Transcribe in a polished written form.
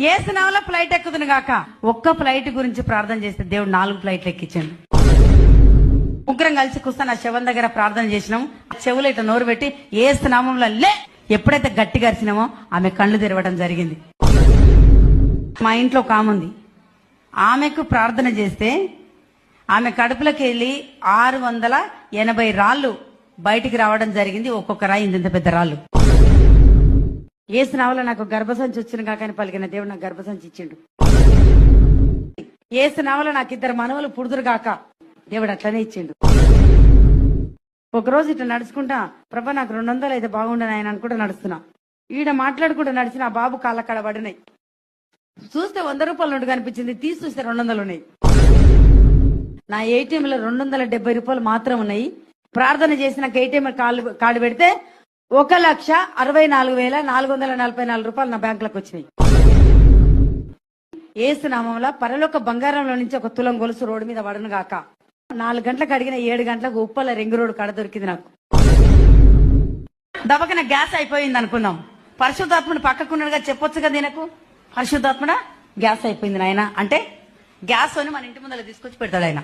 ఏసునామలో flight ఎక్కుతుంది గాక. ఒక్క ఫ్లైట్ గురించి ప్రార్థన చేస్తే దేవుడు 4 ఫ్లైట్లు ఎక్కించాడు. ముగ్గురం కలిసి కూర్చొని ఆ శవం దగ్గర ప్రార్థన చేసినాం. చెవులు ఇట్లా నోరు పెట్టి ఏసునామంలో లే. ఎప్పుడైతే గట్టిగా అరిచినామో ఆమె కళ్ళు తెరవడం జరిగింది. మా ఇంట్లో ఒక ఆమె ఉంది. ఆమెకు ప్రార్థన చేస్తే ఆమె కడుపులోకి వెళ్ళి 680 రాళ్ళు బయటికి రావడం జరిగింది. ఒక్కొక్క రాయి ఇంత పెద్ద రాళ్ళు. ఏసునామలో నాకు గర్భసంచి వచ్చిన కాకని పలికిన దేవుడు నాకు గర్భసంచి ఇచ్చిండు. ఏసునామలో నాకు 2 మనవలు పుడుదురు కాక దేవుడు అట్లనే ఇచ్చిండు. ఒకరోజు ఇట్లా నడుచుకుంటా, ప్రభా నాకు 200 అయితే బాగుండని ఆయన అనుకుంటా నడుస్తున్నా. ఈడ మాట్లాడుకుంటూ నడిచిన ఆ బాబు కాళ్ళ కాడ పడినాయి. చూస్తే 100 రూపాయల నోటు కనిపించింది. తీసి చూస్తే 200 ఉన్నాయి. నా ఏటీఎంలో 270 రూపాయలు మాత్రం ఉన్నాయి. ప్రార్థన చేసి నాకు ఏటీఎం కార్డు పెడితే 1,64,444 రూపాయలు నా బ్యాంకులకు వచ్చినాయి. ఏసునామంలో పరలోక బంగారంలో నుంచి 1 తులం గొలుసు రోడ్డు మీద పడను గాక. 4 గంటలకు అడిగిన 7 గంటలకు ఉప్పల రింగ్ రోడ్డు కడ దొరికింది నాకు. దబకన గ్యాస్ అయిపోయింది అనుకున్నాం. పరిశుద్ధాత్ముడు పక్కకున్నాడుగా చెప్పొచ్చు కదా దీనకు. పరిశుద్ధాత్ముడా గ్యాస్ అయిపోయింది నాయన అంటే గ్యాస్ అని మన ఇంటి ముందర తీసుకొచ్చి పెడతాడు ఆయన.